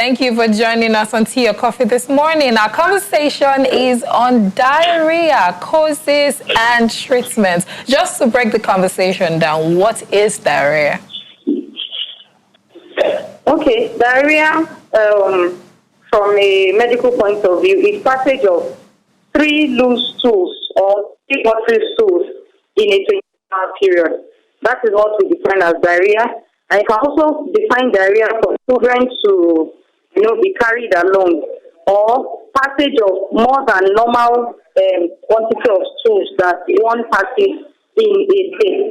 Thank you for joining us on Tea or Coffee this morning. Our conversation is on diarrhea, causes and treatments. Just to break the conversation down, what is diarrhea? Okay, diarrhea, from a medical point of view, is passage of 3 loose stools or 3 watery stools in a 24-hour period. That is what we define as diarrhea. And you can also define diarrhea for children to, be carried along, or passage of more than normal quantity of stools that one passes in a day.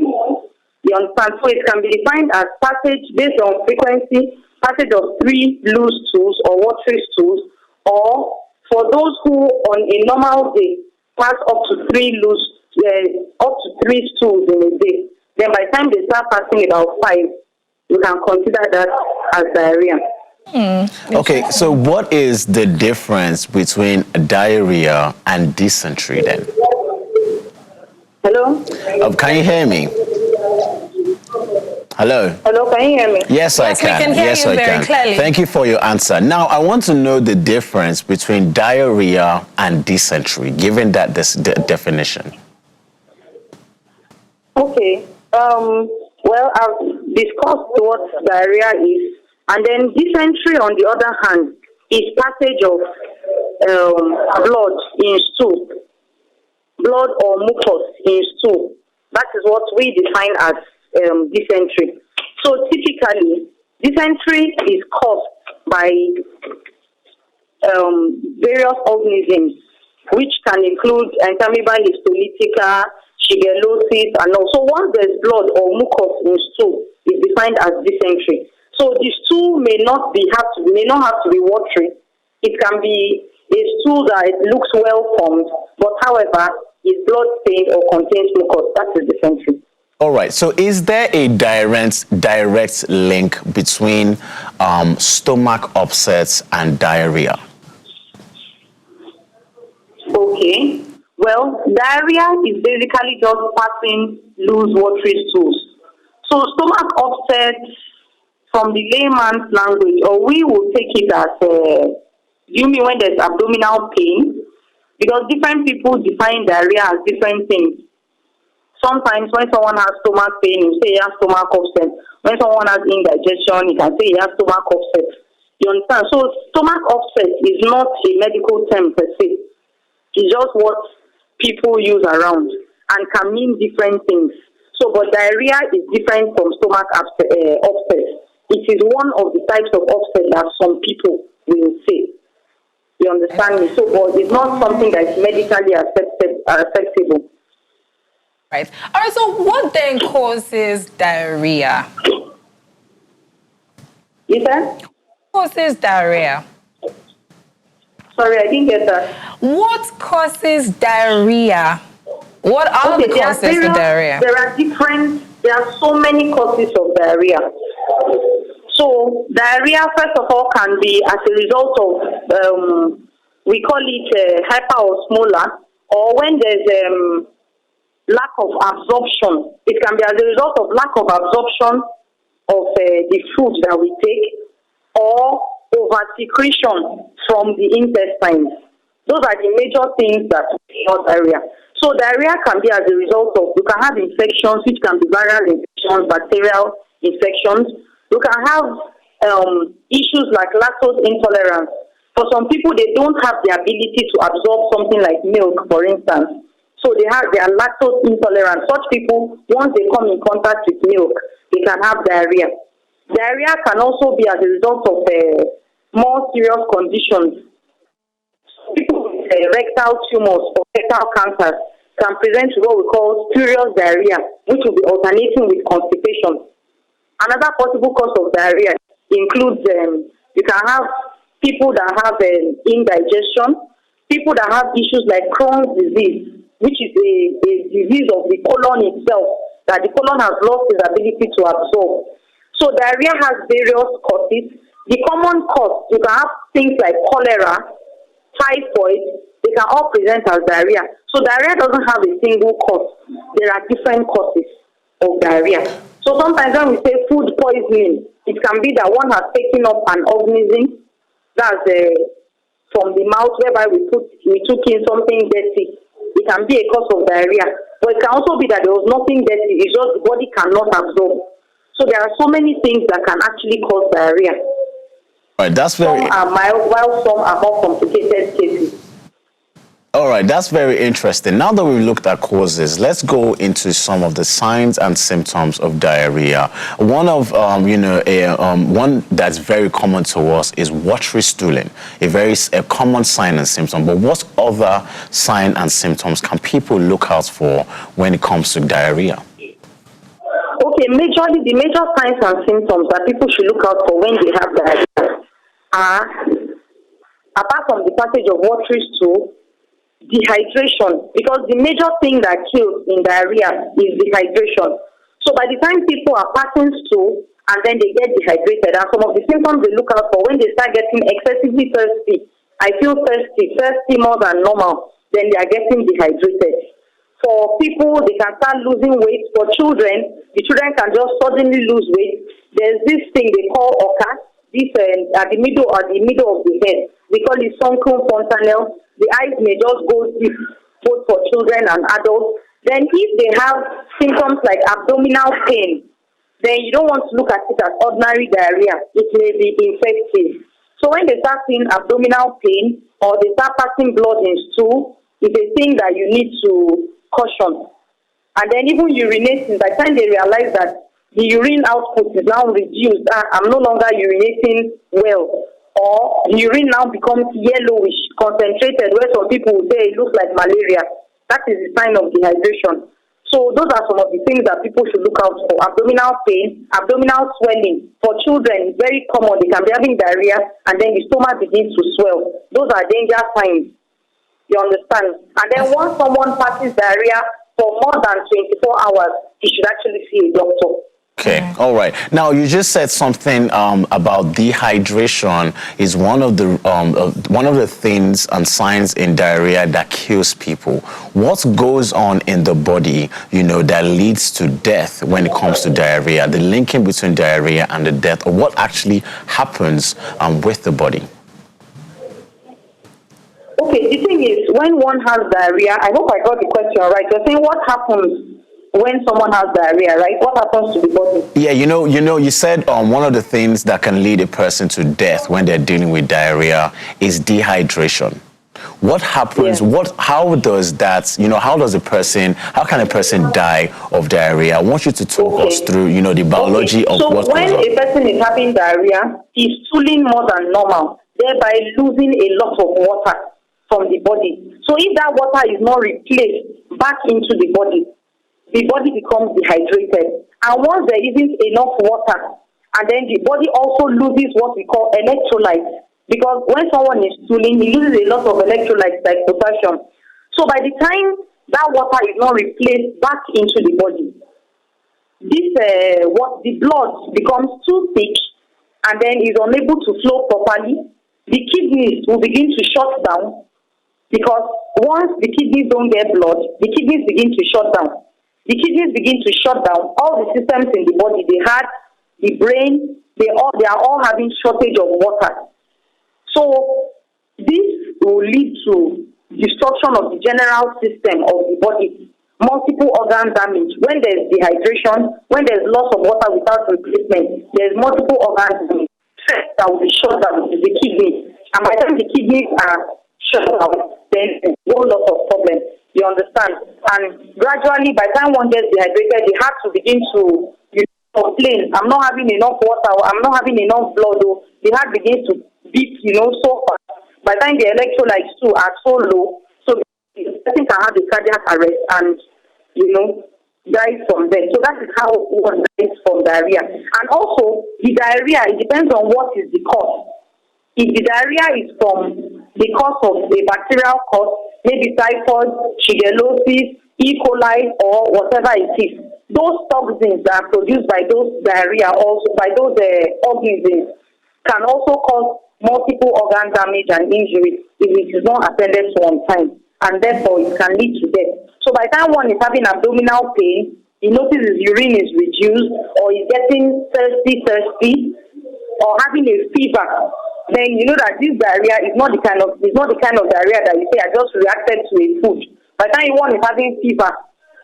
You understand? So it can be defined as passage based on frequency, passage of 3 loose stools or watery stools, or for those who on a normal day pass up to 3 stools in a day. Then by the time they start passing about 5, you can consider that as diarrhea. Okay, so what is the difference between diarrhea and dysentery then? Hello? Can you hear me? Hello? Hello, can you hear me? Yes, I can. We can hear you very clearly. Thank you for your answer. Now, I want to know the difference between diarrhea and dysentery, given that this definition. Okay. Well, I've discussed what diarrhea is, and then dysentery, on the other hand, is passage of blood in stool, blood or mucus in stool. That is what we define as dysentery. So typically, dysentery is caused by various organisms, which can include Entamoeba histolytica, shigellosis, and all. So once there's blood or mucus in stool, it's defined as dysentery. So the stool may not have to be watery. It can be a stool that looks well formed, but however is blood stained or contains mucus. That is dysentery. All right. So is there a direct link between stomach upsets and diarrhea? Okay. Well, diarrhea is basically just passing loose watery stools. So stomach upset, from the layman's language, or we will take it as, you mean when there's abdominal pain? Because different people define diarrhea as different things. Sometimes when someone has stomach pain, you say he has stomach upset. When someone has indigestion, you can say he has stomach upset. You understand? So stomach upset is not a medical term per se. It's just what people use around and can mean different things. So, but diarrhea is different from stomach upset. It is one of the types of upset that some people will say. You understand me? So, but it's not something that is medically acceptable. Right. All right, so what then causes diarrhea? You said? What causes diarrhea? Sorry, I didn't get that. What causes diarrhea? What are the causes of diarrhea? There are so many causes of diarrhea. So diarrhea, first of all, can be as a result of, we call it hyperosmolar, or when there's lack of absorption. It can be as a result of lack of absorption of the food that we take, or over-secretion from the intestines. Those are the major things that cause diarrhea. So diarrhea can be as a result of, you can have infections, which can be viral infections, bacterial infections. You can have issues like lactose intolerance. For some people, they don't have the ability to absorb something like milk, for instance. So they are lactose intolerant. Such people, once they come in contact with milk, they can have diarrhea. Diarrhea can also be as a result of more serious conditions. People with rectal tumors or rectal cancers can present with what we call spurious diarrhea, which will be alternating with constipation. Another possible cause of diarrhea includes you can have people that have indigestion, people that have issues like Crohn's disease, which is a disease of the colon itself, that the colon has lost its ability to absorb. So diarrhea has various causes. The common cause, you can have things like cholera, typhoid, they can all present as diarrhea. So diarrhea doesn't have a single cause. There are different causes of diarrhea. So sometimes when we say food poisoning, it can be that one has taken up an organism that's from the mouth, whereby we took in something dirty. It can be a cause of diarrhea. But it can also be that there was nothing dirty. It's just the body cannot absorb. So there are so many things that can actually cause diarrhea. Right, that's very... Some are mild, while some are more complicated cases. All right, that's very interesting. Now that we've looked at causes, let's go into some of the signs and symptoms of diarrhea. One of, one that's very common to us is watery stooling, a common sign and symptom. But what other sign and symptoms can people look out for when it comes to diarrhea? Okay, majorly, the major signs and symptoms that people should look out for when they have diarrhea are, apart from the passage of watery stool, dehydration, because the major thing that kills in diarrhea is dehydration. So by the time people are passing stool and then they get dehydrated, and some of the symptoms they look out for when they start getting excessively thirsty, I feel thirsty more than normal, then they are getting dehydrated. For people, they can start losing weight. For children, the children can just suddenly lose weight. There's this thing they call oka, this at the middle of the head. We call it sunken fontanelle. The eyes may just go deep, both for children and adults. Then if they have symptoms like abdominal pain, then you don't want to look at it as ordinary diarrhea. It may be infective. So when they start seeing abdominal pain or they start passing blood in stool, it's a thing that you need to caution. And then even urinating, by the time they realize that the urine output is now reduced, I'm no longer urinating well, or the urine now becomes yellowish, concentrated, where some people will say it looks like malaria. That is a sign of dehydration. So those are some of the things that people should look out for. Abdominal pain, abdominal swelling. For children, it's very common. They can be having diarrhea and then the stomach begins to swell. Those are danger signs. You understand? And then once someone passes diarrhea for more than 24 hours, he should actually see a doctor. Okay, all right. Now, you just said something about dehydration is one of the things and signs in diarrhea that kills people. What goes on in the body, that leads to death when it comes to diarrhea? The linking between diarrhea and the death, or what actually happens with the body? Okay, the thing is, when one has diarrhea, I hope I got the question right. You're saying what happens when someone has diarrhea, right? What happens to the body? Yeah, you said one of the things that can lead a person to death when they're dealing with diarrhea is dehydration. What happens? Yeah. How does that? How can a person die of diarrhea? I want you to talk us through, the biology of what goes on. So when a person is having diarrhea, he's stooling more than normal, thereby losing a lot of water from the body. So if that water is not replaced back into the body becomes dehydrated. And once there isn't enough water, and then the body also loses what we call electrolytes. Because when someone is stooling, he loses a lot of electrolytes like potassium. So by the time that water is not replaced back into the body, the blood becomes too thick and then is unable to flow properly. The kidneys will begin to shut down, because once the kidneys don't get blood, the kidneys begin to shut down. The kidneys begin to shut down. All the systems in the body, the heart, the brain, they are all having shortage of water. So this will lead to destruction of the general system of the body, multiple organ damage. When there's dehydration, when there's loss of water without replacement, there's multiple organ damage that will be shut down, which is the kidney. And by the time the kidneys are shut down, then there's a whole lot of problems. You understand? And gradually, by the time one gets dehydrated, the heart will begin to complain. I'm not having enough water. I'm not having enough blood. The heart begins to beat, so fast. By the time the electrolytes too are so low, so the person can have a cardiac arrest and, die from them. So that is how one dies from diarrhea. And also, the diarrhea, it depends on what is the cause. If the diarrhea is from the cause of a bacterial cause, maybe typhoid, shigellosis, E. coli, or whatever it is, those toxins that are produced by those diarrhea, also by those organisms, can also cause multiple organ damage and injury if it is not attended to on time, and therefore it can lead to death. So by the time one is having abdominal pain, he notices his urine is reduced, or he's getting thirsty, or having a fever, then you know that this diarrhea is not the kind of diarrhea that you say I just reacted to a food. By the time one is having fever,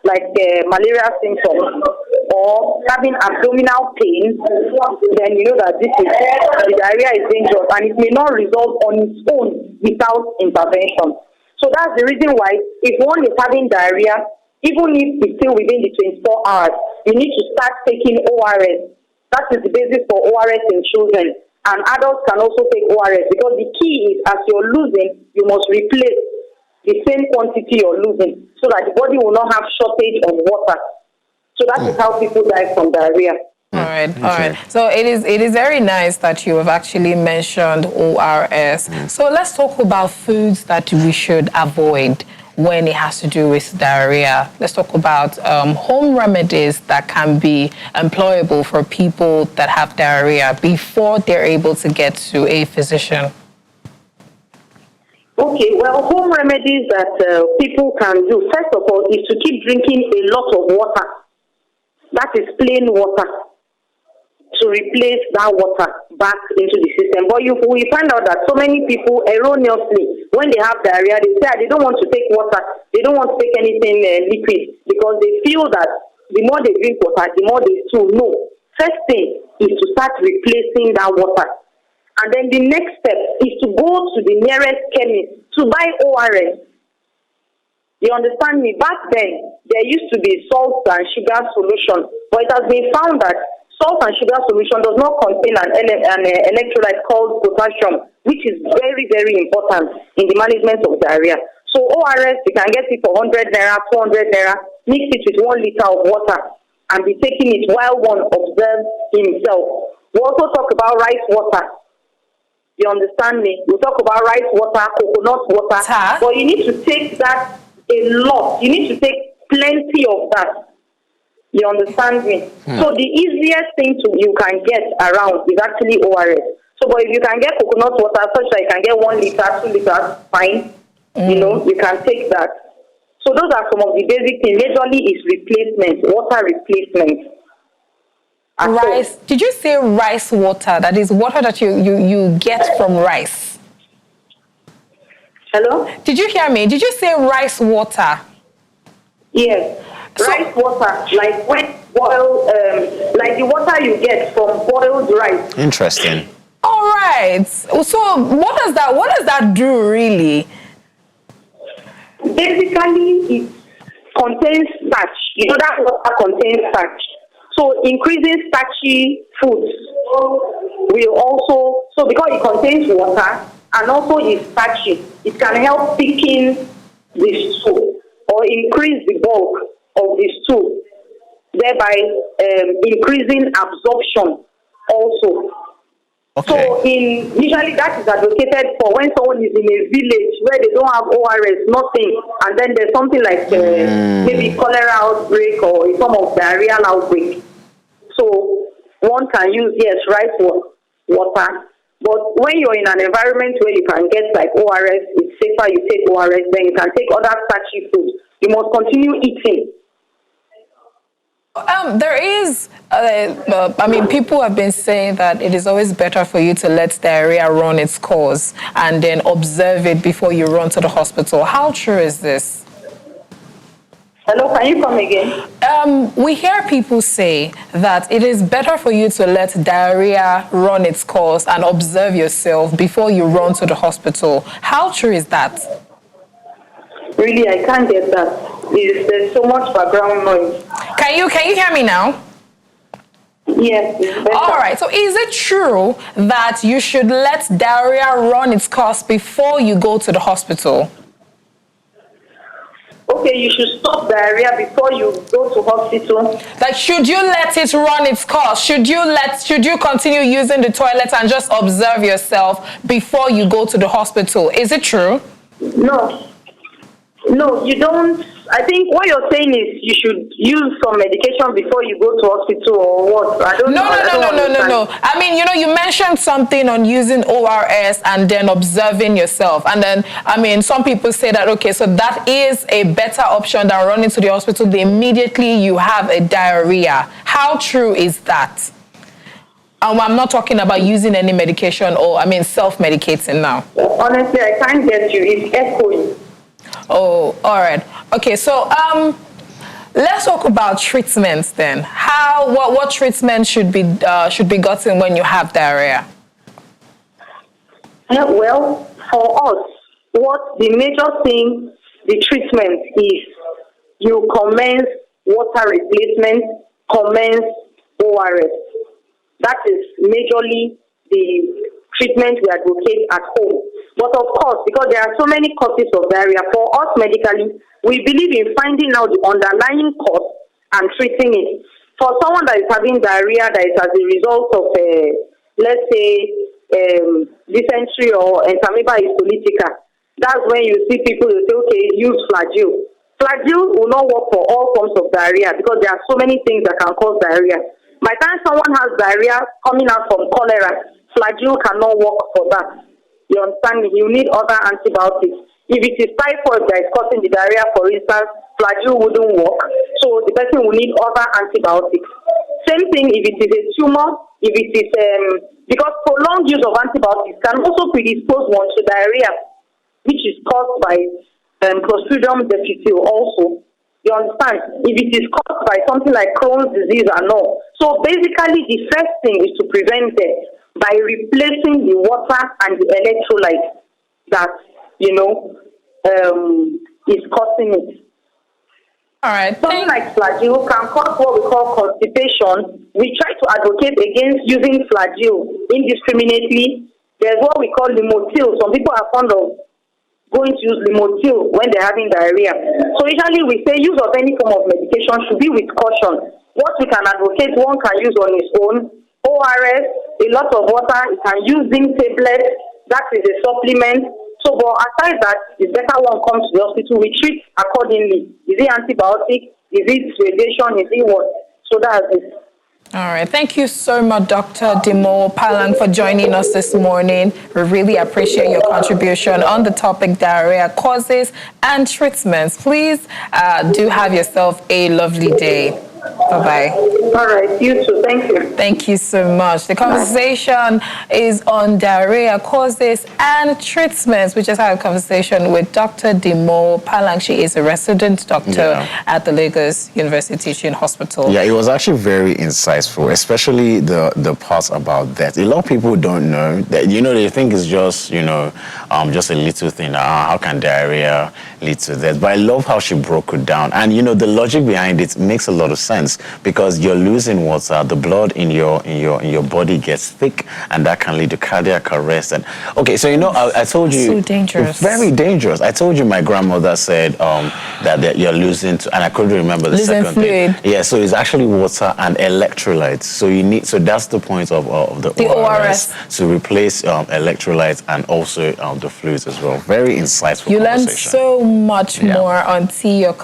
like malaria symptoms, or having abdominal pain, then you know that the diarrhea is dangerous and it may not resolve on its own without intervention. So that's the reason why if one is having diarrhea, even if it's still within the 24 hours, you need to start taking ORS. That is the basis for ORS in children. And adults can also take ORS because the key is as you're losing, you must replace the same quantity you're losing so that the body will not have shortage of water. So that is how people die from diarrhea. All right. So it is very nice that you have actually mentioned ORS. So let's talk about foods that we should avoid when it has to do with diarrhea. Let's talk about home remedies that can be employable for people that have diarrhea before they're able to get to a physician. Okay, well, home remedies that people can do, first of all, is to keep drinking a lot of water. That is plain water, to replace that water back into the system. But we find out that so many people erroneously, when they have diarrhea, they say they don't want to take water, they don't want to take anything liquid because they feel that the more they drink water, the more they stool. No. First thing is to start replacing that water. And then the next step is to go to the nearest chemist to buy ORS. You understand me? Back then, there used to be salt and sugar solution, but it has been found that salt and sugar solution does not contain an electrolyte called potassium, which is very, very important in the management of diarrhea. So ORS, you can get it for 100 naira, 200 naira, mix it with 1 liter of water and be taking it while one observes himself. We also talk about rice water. You understand me? We talk about rice water, coconut water, but you need to take that a lot. You need to take plenty of that. You understand me? So the easiest thing you can get around is actually ORS. So, but if you can get coconut water, such that you can get 1 liter, 2 liters, fine. You know, you can take that. So those are some of the basic things. Majorly is replacement, water replacement. Rice. Did you say rice water? That is water that you get from rice. Hello? Did you hear me? Did you say rice water? Yes. Rice water, like when boil, like the water you get from boiled rice. Interesting. All right. So what does that do really? Basically, it contains starch. You know that water contains starch. So increasing starchy foods will also, so because it contains water and also is starchy, it can help thicken the stool or increase the bulk of the stool, thereby increasing absorption also. Okay. So usually that is advocated for when someone is in a village where they don't have ORS, nothing, and then there's something like maybe cholera outbreak or a form of diarrheal outbreak. So one can use, yes, rice water, but when you're in an environment where you can get like ORS, it's safer you take ORS, then you can take other starchy foods. You must continue eating. There is, people have been saying that it is always better for you to let diarrhea run its course and then observe it before you run to the hospital. How true is this? Hello, can you come again? We hear people say that it is better for you to let diarrhea run its course and observe yourself before you run to the hospital. How true is that? Really, I can't get that. There's so much background noise. Can you hear me now? Yes, it's better. All right. So is it true that you should let diarrhea run its course before you go to the hospital? Okay, you should stop diarrhea before you go to hospital. Like, should you let it run its course? Should you continue using the toilet and just observe yourself before you go to the hospital? Is it true? No, you don't. I think what you're saying is you should use some medication before you go to hospital or what? I don't know. No. I mean, you mentioned something on using ORS and then observing yourself. And then, some people say that, okay, so that is a better option than running to the hospital immediately you have a diarrhea. How true is that? I'm not talking about using any medication or, self-medicating now. Honestly, I can't get you. It's echoing. Oh, all right. Okay, so let's talk about treatments then. What treatment should be gotten when you have diarrhea? Well, for us, what the major thing, the treatment is, you commence water replacement, commence ORS. That is majorly the treatment we advocate at home. But of course, because there are so many causes of diarrhea, for us medically, we believe in finding out the underlying cause and treating it. For someone that is having diarrhea that is as a result of, let's say, dysentery or entamoeba histolytica, that's when you see people who say, okay, use flagyl. Flagyl will not work for all forms of diarrhea because there are so many things that can cause diarrhea. By the time someone has diarrhea coming out from cholera, flagyl cannot work for that. You understand me? You need other antibiotics. If it is typhoid that is causing the diarrhea, for instance, flagyl wouldn't work. So the person will need other antibiotics. Same thing if it is a tumor, if it is, because prolonged use of antibiotics can also predispose one to diarrhea, which is caused by Clostridium difficile also. You understand? If it is caused by something like Crohn's disease or no. So basically the first thing is to prevent it by replacing the water and the electrolyte that, is causing it. All right. Something like flagyl can cause what we call constipation. We try to advocate against using flagyl indiscriminately. There's what we call Limotil. Some people are fond of going to use Limotil when they're having diarrhea. So usually we say use of any form of medication should be with caution. What we can advocate, one can use on its own. ORS, a lot of water, you can use zinc tablets, that is a supplement. So, but aside that, it's better one comes to the hospital, we treat accordingly. Is it antibiotic? Is it radiation? Is it what? So that's it. All right. Thank you so much, Dr. Dimo Palang, for joining us this morning. We really appreciate your contribution on the topic diarrhea causes and treatments. Please do have yourself a lovely day. Bye-bye. All right. You too. Thank you. Thank you so much. The conversation is on diarrhea causes and treatments. We just had a conversation with Dr. Dimo Palang. She is a resident doctor at the Lagos University Teaching Hospital. Yeah, it was actually very insightful, especially the part about that. A lot of people don't know that, they think it's just, just a little thing. How can diarrhea lead to that? But I love how she broke it down. And, the logic behind it makes a lot of sense because you're losing water, the blood in your body gets thick, and that can lead to cardiac arrest. And okay, so I told you, so dangerous, very dangerous. I told you my grandmother said that you're losing, and I couldn't remember the second fluid. thing. Yeah, so it's actually water and electrolytes. So that's the point of the ORS to replace electrolytes and also the fluids as well. Very insightful. You learned so much more on Tea Your